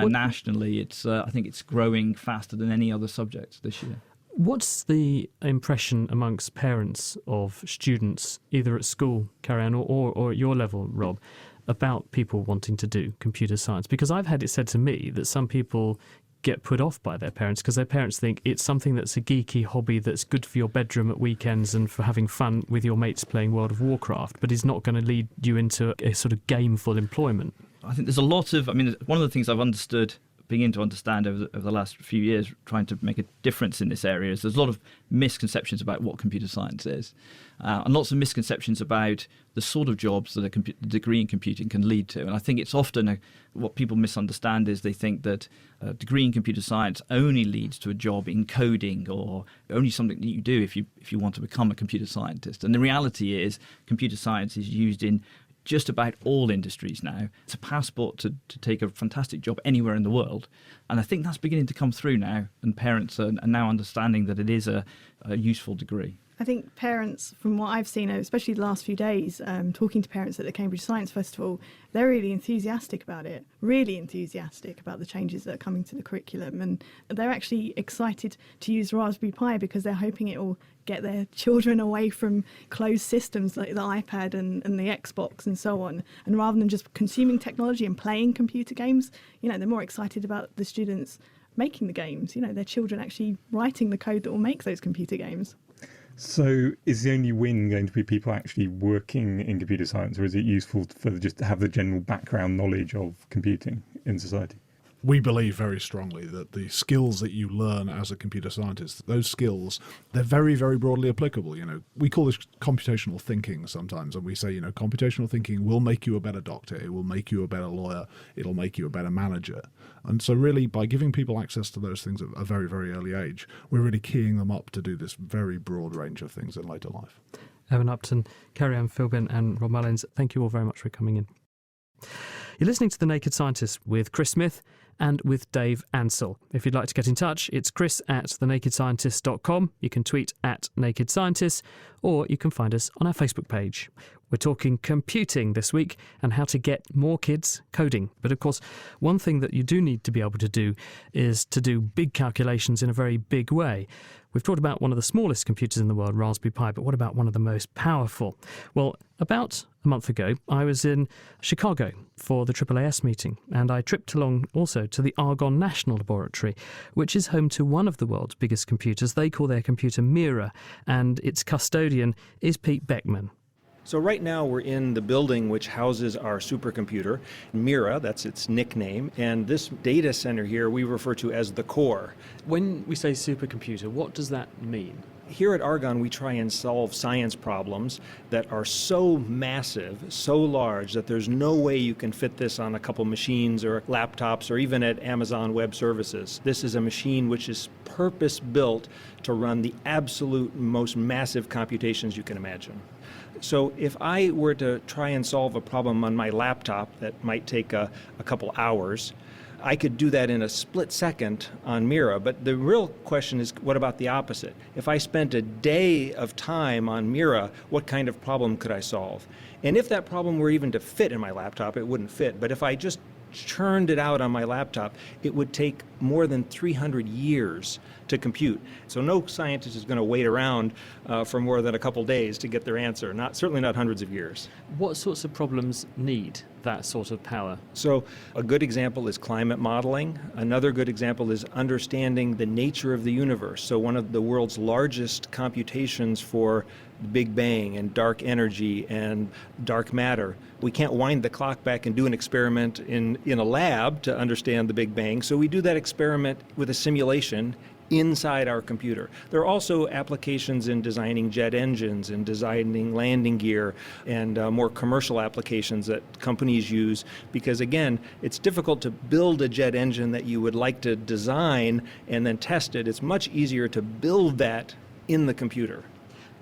Nationally, I think it's growing faster than any other subject this year. What's the impression amongst parents of students, either at school, Carrie-Anne, or at your level, Rob, about people wanting to do computer science? Because I've had it said to me that some people get put off by their parents because their parents think it's something that's a geeky hobby that's good for your bedroom at weekends and for having fun with your mates playing World of Warcraft, but is not going to lead you into a sort of gameful employment. I think there's a lot of, one of the things I've begin to understand over the last few years, trying to make a difference in this area, is there's a lot of misconceptions about what computer science is, and lots of misconceptions about the sort of jobs that a degree in computing can lead to. And I think it's often what people misunderstand is they think that a degree in computer science only leads to a job in coding, or only something that you do if you want to become a computer scientist. And the reality is computer science is used in just about all industries now. It's a passport to take a fantastic job anywhere in the world. And I think that's beginning to come through now, and parents are now understanding that it is a useful degree. I think parents, from what I've seen, especially the last few days, talking to parents at the Cambridge Science Festival, they're really enthusiastic about it, really enthusiastic about the changes that are coming to the curriculum. And they're actually excited to use Raspberry Pi because they're hoping it will get their children away from closed systems like the iPad and the Xbox and so on. And rather than just consuming technology and playing computer games, they're more excited about the students making the games, their children actually writing the code that will make those computer games. So is the only win going to be people actually working in computer science, or is it useful for just to have the general background knowledge of computing in society? We believe very strongly that the skills that you learn as a computer scientist, those skills, they're very, very broadly applicable. We call this computational thinking sometimes, and we say, computational thinking will make you a better doctor, it will make you a better lawyer, it'll make you a better manager. And so really, by giving people access to those things at a very, very early age, we're really keying them up to do this very broad range of things in later life. Evan Upton, Carrie-Anne Philbin and Rob Mullins, thank you all very much for coming in. You're listening to The Naked Scientist with Chris Smith and with Dave Ansell. If you'd like to get in touch, it's chris@thenakedscientist.com. You can tweet @nakedscientist, or you can find us on our Facebook page. We're talking computing this week and how to get more kids coding. But of course, one thing that you do need to be able to do is to do big calculations in a very big way. We've talked about one of the smallest computers in the world, Raspberry Pi, but what about one of the most powerful? Well, about a month ago, I was in Chicago for the AAAS meeting, and I tripped along also to the Argonne National Laboratory, which is home to one of the world's biggest computers. They call their computer Mira, and its custodian is Pete Beckman. So right now we're in the building which houses our supercomputer, Mira, that's its nickname, and this data center here we refer to as the core. When we say supercomputer, what does that mean? Here at Argonne, we try and solve science problems that are so massive, so large, that there's no way you can fit this on a couple machines or laptops or even at Amazon Web Services. This is a machine which is purpose-built to run the absolute most massive computations you can imagine. So if I were to try and solve a problem on my laptop that might take a couple hours, I could do that in a split second on Mira. But the real question is, what about the opposite? If I spent a day of time on Mira, what kind of problem could I solve? And if that problem were even to fit in my laptop, it wouldn't fit. But if I just churned it out on my laptop, it would take more than 300 years to compute. So no scientist is going to wait around for more than a couple days to get their answer, certainly not hundreds of years. What sorts of problems need that sort of power? So a good example is climate modeling. Another good example is understanding the nature of the universe. So one of the world's largest computations for the Big Bang and dark energy and dark matter. We can't wind the clock back and do an experiment in a lab to understand the Big Bang, so we do that experiment with a simulation inside our computer. There are also applications in designing jet engines and designing landing gear and more commercial applications that companies use, because again, it's difficult to build a jet engine that you would like to design and then test it. It's much easier to build that in the computer.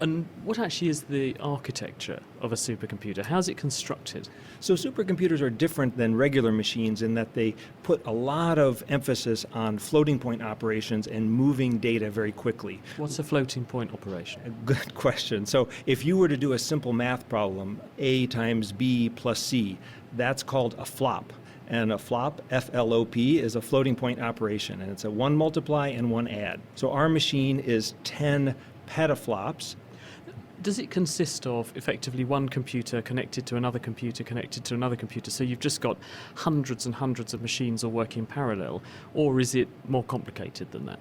And what actually is the architecture of a supercomputer? How's it constructed? So supercomputers are different than regular machines in that they put a lot of emphasis on floating point operations and moving data very quickly. What's a floating point operation? A good question. So if you were to do a simple math problem, A times B plus C, that's called a flop. And a flop, F-L-O-P, is a floating point operation, and it's a 1 multiply and 1 add. So our machine is 10 petaflops. Does it consist of effectively one computer connected to another computer connected to another computer? So you've just got hundreds and hundreds of machines all working in parallel, or is it more complicated than that?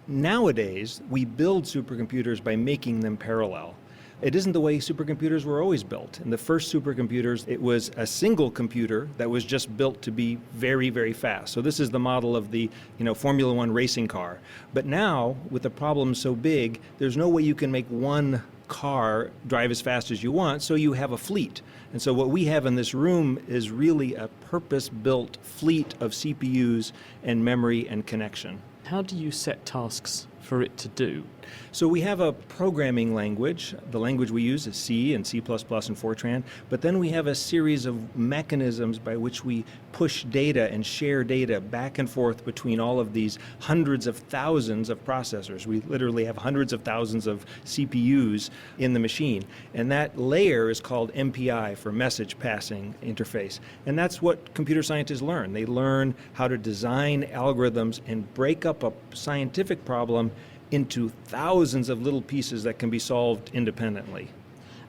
Nowadays, we build supercomputers by making them parallel. It isn't the way supercomputers were always built. In the first supercomputers, it was a single computer that was just built to be very, very fast. So this is the model of the Formula One racing car. But now, with the problem so big, there's no way you can make one car drive as fast as you want, so you have a fleet. And so what we have in this room is really a purpose-built fleet of CPUs and memory and connection. How do you set tasks for it to do? So we have a programming language. The language we use is C and C++ and Fortran, but then we have a series of mechanisms by which we push data and share data back and forth between all of these hundreds of thousands of processors. We literally have hundreds of thousands of CPUs in the machine, and that layer is called MPI, for message passing interface. And that's what computer scientists learn. They learn how to design algorithms and break up a scientific problem into thousands of little pieces that can be solved independently.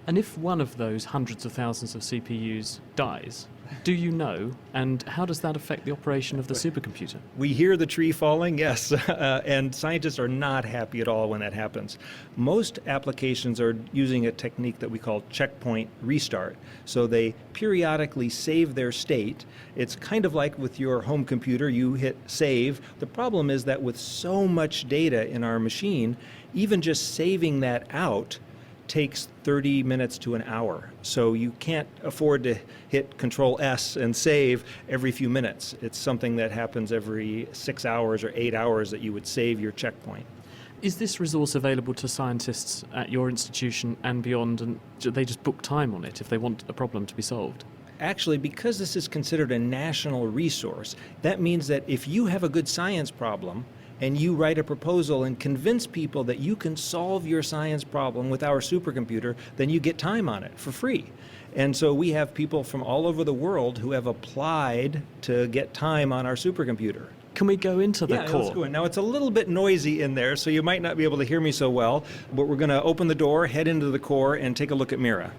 And if one of those hundreds of thousands of CPUs dies, do you know, and how does that affect the operation of the supercomputer? We hear the tree falling, yes, and scientists are not happy at all when that happens. Most applications are using a technique that we call checkpoint restart. So they periodically save their state. It's kind of like with your home computer, you hit save. The problem is that with so much data in our machine, even just saving that out takes 30 minutes to an hour. So you can't afford to hit Control S and save every few minutes. It's something that happens every 6 hours or 8 hours that you would save your checkpoint. Is this resource available to scientists at your institution and beyond, and do they just book time on it if they want a problem to be solved? Actually, because this is considered a national resource, that means that if you have a good science problem, and you write a proposal and convince people that you can solve your science problem with our supercomputer, then you get time on it for free. And so we have people from all over the world who have applied to get time on our supercomputer. Can we go into the core? Let's go in. Now, it's a little bit noisy in there, so you might not be able to hear me so well, but we're going to open the door, head into the core, and take a look at Mira.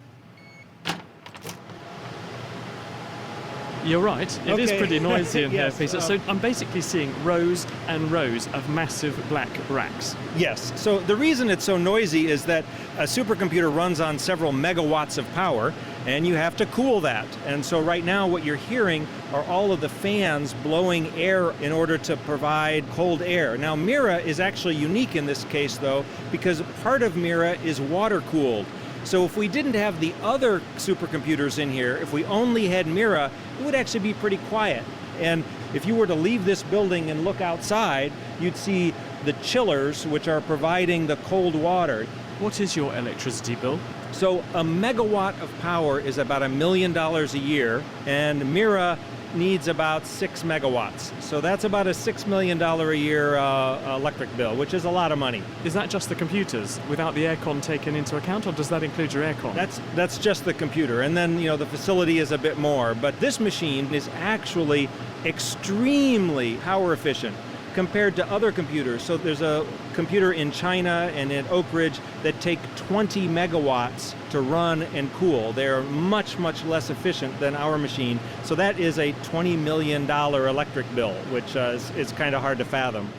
You're right, it is pretty noisy in yes, here, Peter. So I'm basically seeing rows and rows of massive black racks. Yes, so the reason it's so noisy is that a supercomputer runs on several megawatts of power, and you have to cool that. And so right now what you're hearing are all of the fans blowing air in order to provide cold air. Now Mira is actually unique in this case though, because part of Mira is water cooled. So if we didn't have the other supercomputers in here, if we only had Mira, it would actually be pretty quiet. And if you were to leave this building and look outside, you'd see the chillers, which are providing the cold water. What is your electricity bill? So a megawatt of power is about $1 million a year, and Mira needs about 6 megawatts. So that's about a $6 million a year electric bill, which is a lot of money. Is that just the computers without the aircon taken into account, or does that include your aircon? That's just the computer, and then the facility is a bit more. But this machine is actually extremely power efficient compared to other computers. So there's a computer in China and in Oak Ridge that take 20 megawatts to run and cool. They're much, much less efficient than our machine. So that is a $20 million electric bill, which is kind of hard to fathom.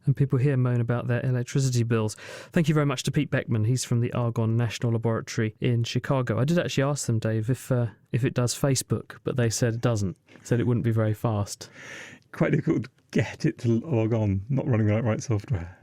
And people here moan about their electricity bills. Thank you very much to Pete Beckman. He's from the Argonne National Laboratory in Chicago. I did actually ask them, Dave, if it does Facebook, but they said it doesn't. Said it wouldn't be very fast. Quite difficult to get it to log on, not running the right software.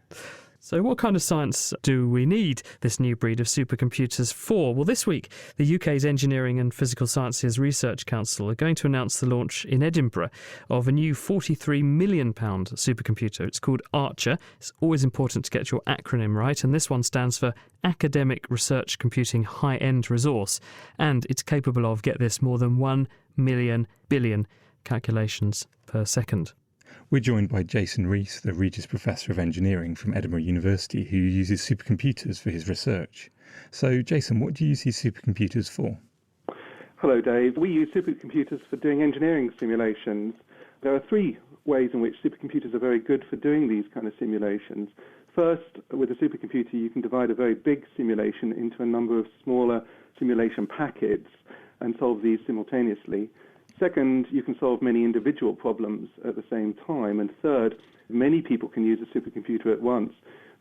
So what kind of science do we need this new breed of supercomputers for? Well, this week, the UK's Engineering and Physical Sciences Research Council are going to announce the launch in Edinburgh of a new £43 million supercomputer. It's called Archer. It's always important to get your acronym right, and this one stands for Academic Research Computing High-End Resource, and it's capable of, get this, more than 1 million billion calculations per second. We're joined by Jason Rees, the Regis Professor of Engineering from Edinburgh University, who uses supercomputers for his research. So, Jason, what do you use these supercomputers for? Hello, Dave. We use supercomputers for doing engineering simulations. There are three ways in which supercomputers are very good for doing these kind of simulations. First, with a supercomputer, you can divide a very big simulation into a number of smaller simulation packets and solve these simultaneously. Second, you can solve many individual problems at the same time. And third, many people can use a supercomputer at once,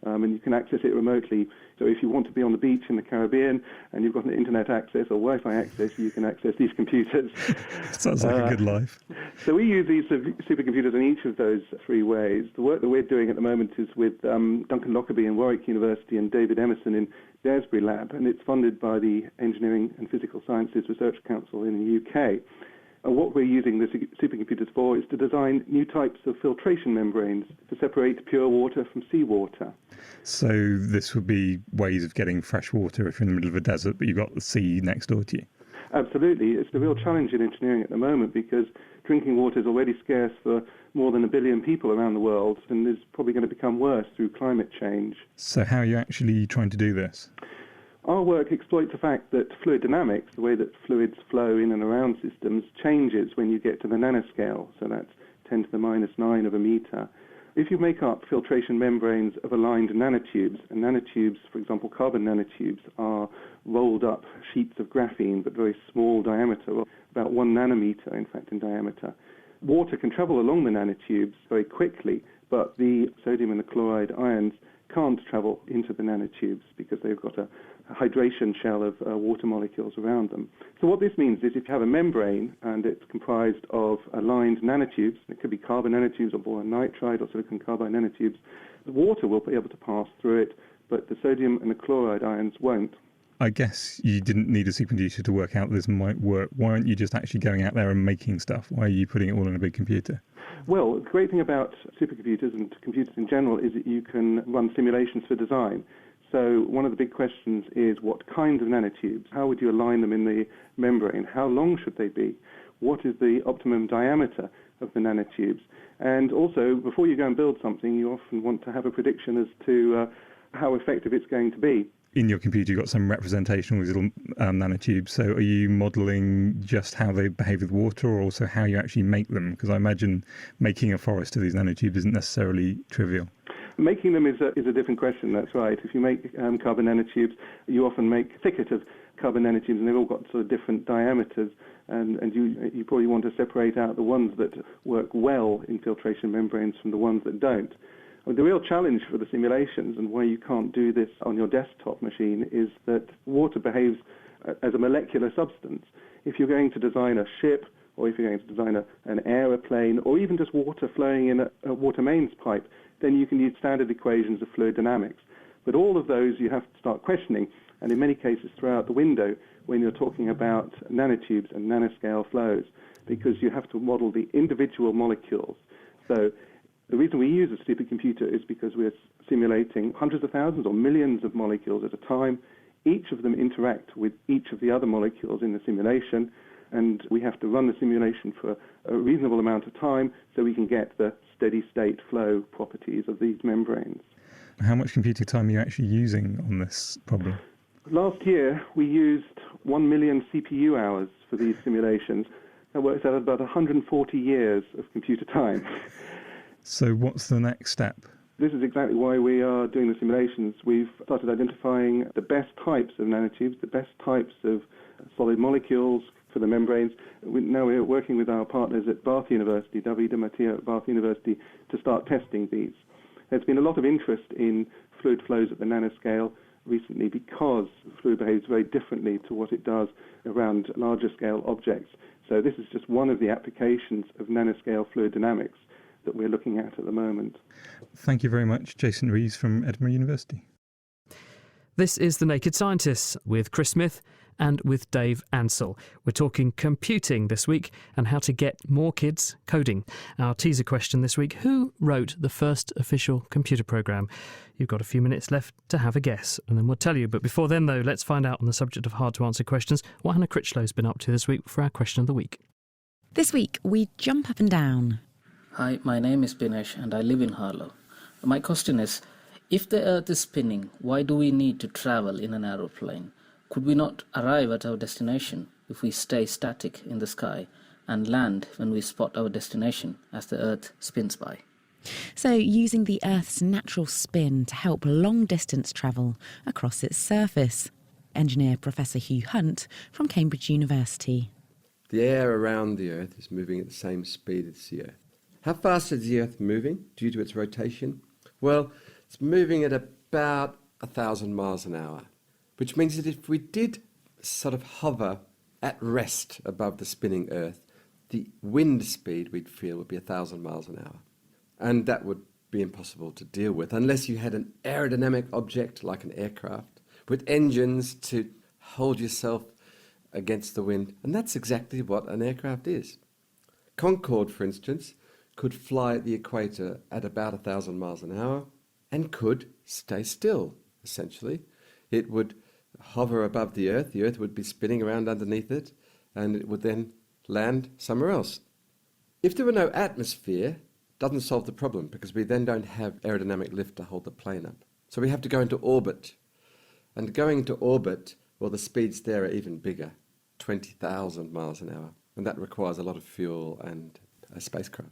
and you can access it remotely. So if you want to be on the beach in the Caribbean and you've got an internet access or Wi-Fi access, you can access these computers. Sounds like a good life. So we use these supercomputers in each of those three ways. The work that we're doing at the moment is with Duncan Lockerbie in Warwick University and David Emerson in the Aylesbury Lab, and it's funded by the Engineering and Physical Sciences Research Council in the UK. And what we're using the supercomputers for is to design new types of filtration membranes to separate pure water from seawater. So this would be ways of getting fresh water if you're in the middle of a desert, but you've got the sea next door to you. Absolutely. It's the real challenge in engineering at the moment because drinking water is already scarce for more than 1 billion people around the world and is probably going to become worse through climate change. So how are you actually trying to do this? Our work exploits the fact that fluid dynamics, the way that fluids flow in and around systems, changes when you get to the nanoscale, so that's 10 to the minus 9 of a meter. If you make up filtration membranes of aligned nanotubes, and nanotubes, for example, carbon nanotubes, are rolled up sheets of graphene, but very small diameter, about 1 nanometer, in fact, in diameter. Water can travel along the nanotubes very quickly, but the sodium and the chloride ions can't travel into the nanotubes because they've got a hydration shell of water molecules around them. So what this means is if you have a membrane and it's comprised of aligned nanotubes, it could be carbon nanotubes or boron nitride or silicon carbide nanotubes, the water will be able to pass through it, but the sodium and the chloride ions won't. I guess you didn't need a supercomputer to work out this might work. Why aren't you just actually going out there and making stuff? Why are you putting it all in a big computer? Well, the great thing about supercomputers and computers in general is that you can run simulations for design. So one of the big questions is what kinds of nanotubes? How would you align them in the membrane? How long should they be? What is the optimum diameter of the nanotubes? And also, before you go and build something, you often want to have a prediction as to how effective it's going to be. In your computer, you've got some representation of these little nanotubes. So are you modelling just how they behave with water or also how you actually make them? Because I imagine making a forest of these nanotubes isn't necessarily trivial. Making them is a different question, that's right. If you make carbon nanotubes, you often make a thicket of carbon nanotubes, and they've all got sort of different diameters, and you probably want to separate out the ones that work well in filtration membranes from the ones that don't. Well, the real challenge for the simulations and why you can't do this on your desktop machine is that water behaves as a molecular substance. If you're going to design a ship, or if you're going to design an aeroplane, or even just water flowing in a water mains pipe, then you can use standard equations of fluid dynamics. But all of those you have to start questioning, and in many cases throw out the window when you're talking about nanotubes and nanoscale flows, because you have to model the individual molecules. So the reason we use a supercomputer is because we're simulating hundreds of thousands or millions of molecules at a time. Each of them interact with each of the other molecules in the simulation, and we have to run the simulation for a reasonable amount of time so we can get the steady-state flow properties of these membranes. How much computing time are you actually using on this problem? Last year, we used 1 million CPU hours for these simulations. That works out about 140 years of computer time. So what's the next step? This is exactly why we are doing the simulations. We've started identifying the best types of nanotubes, the best types of solid molecules for the membranes. Now we're working with our partners at Bath University, David and Matteo at Bath University, to start testing these. There's been a lot of interest in fluid flows at the nanoscale recently because fluid behaves very differently to what it does around larger scale objects. So this is just one of the applications of nanoscale fluid dynamics that we're looking at the moment. Thank you very much, Jason Rees from Edinburgh University. This is The Naked Scientists with Chris Smith and with Dave Ansell. We're talking computing this week and how to get more kids coding. Our teaser question this week: who wrote the first official computer program? You've got a few minutes left to have a guess, and then we'll tell you. But before then, though, let's find out on the subject of hard-to-answer questions what Hannah Critchlow's been up to this week for our question of the week. This week, we jump up and down. Hi, my name is Binesh and I live in Harlow. My question is, if the Earth is spinning, why do we need to travel in an aeroplane? Could we not arrive at our destination if we stay static in the sky and land when we spot our destination as the Earth spins by? So, using the Earth's natural spin to help long-distance travel across its surface. Engineer Professor Hugh Hunt from Cambridge University. The air around the Earth is moving at the same speed as the Earth. How fast is the Earth moving due to its rotation? Well, it's moving at about 1,000 miles an hour, which means that if we did sort of hover at rest above the spinning Earth, the wind speed we'd feel would be 1,000 miles an hour. And that would be impossible to deal with unless you had an aerodynamic object like an aircraft with engines to hold yourself against the wind. And that's exactly what an aircraft is. Concorde, for instance, could fly at the equator at about 1,000 miles an hour and could stay still, essentially. It would hover above the Earth would be spinning around underneath it, and it would then land somewhere else. If there were no atmosphere, it doesn't solve the problem, because we then don't have aerodynamic lift to hold the plane up. So we have to go into orbit. And going into orbit, well, the speeds there are even bigger, 20,000 miles an hour. And that requires a lot of fuel and a spacecraft.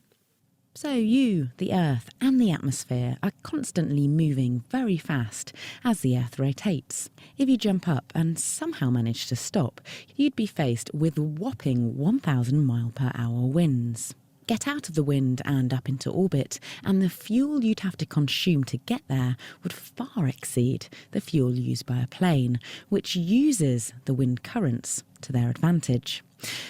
So you, the Earth and the atmosphere are constantly moving very fast as the Earth rotates. If you jump up and somehow manage to stop, you'd be faced with whopping 1,000 mile per hour winds. Get out of the wind and up into orbit, and the fuel you'd have to consume to get there would far exceed the fuel used by a plane, which uses the wind currents to their advantage.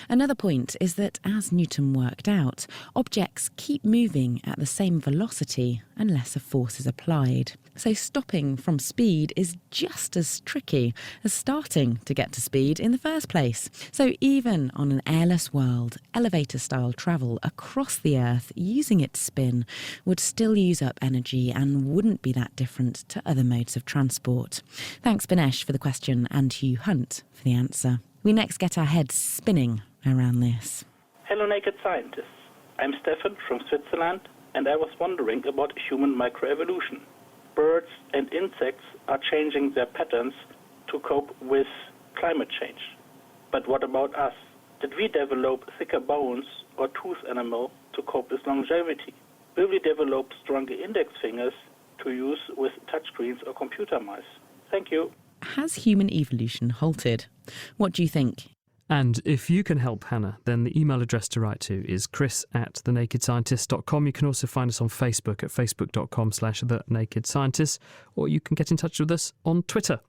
Another point is that, as Newton worked out, objects keep moving at the same velocity unless a force is applied. So stopping from speed is just as tricky as starting to get to speed in the first place. So even on an airless world, elevator-style travel across the Earth using its spin would still use up energy and wouldn't be that different to other modes of transport. Thanks, Binesh, for the question, and Hugh Hunt for the answer. We next get our heads spinning around this. Hello, Naked Scientists. I'm Stefan from Switzerland, and I was wondering about human microevolution. Birds and insects are changing their patterns to cope with climate change. But what about us? Did we develop thicker bones or tooth enamel to cope with longevity? Will we develop stronger index fingers to use with touchscreens or computer mice? Thank you. Has human evolution halted? What do you think? And if you can help Hannah, then the email address to write to is chris@thenakedscientist.com. You can also find us on Facebook at facebook.com/thenakedscientists, or you can get in touch with us on Twitter.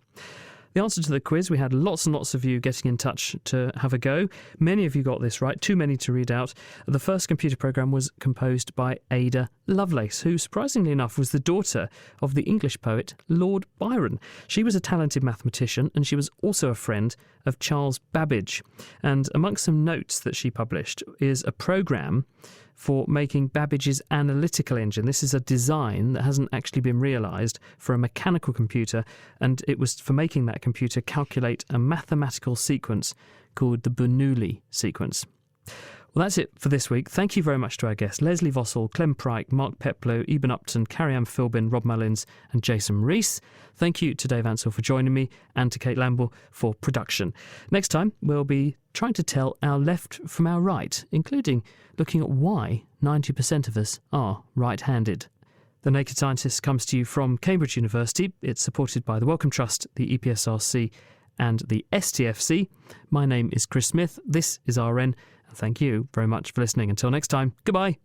The answer to the quiz, we had lots and lots of you getting in touch to have a go. Many of you got this right, too many to read out. The first computer programme was composed by Ada Lovelace, who, surprisingly enough, was the daughter of the English poet Lord Byron. She was a talented mathematician, and she was also a friend of Charles Babbage. And amongst some notes that she published is a programme for making Babbage's analytical engine. This is a design that hasn't actually been realised for a mechanical computer, and it was for making that computer calculate a mathematical sequence called the Bernoulli sequence. Well, that's it for this week. Thank you very much to our guests, Leslie Vossel, Clem Pryke, Mark Peplow, Eben Upton, Carrie-Anne Philbin, Rob Mullins and Jason Rees. Thank you to Dave Ansell for joining me and to Kate Lamble for production. Next time, we'll be trying to tell our left from our right, including looking at why 90% of us are right-handed. The Naked Scientist comes to you from Cambridge University. It's supported by the Wellcome Trust, the EPSRC and the STFC. My name is Chris Smith. This is RN. And thank you very much for listening. Until next time, goodbye.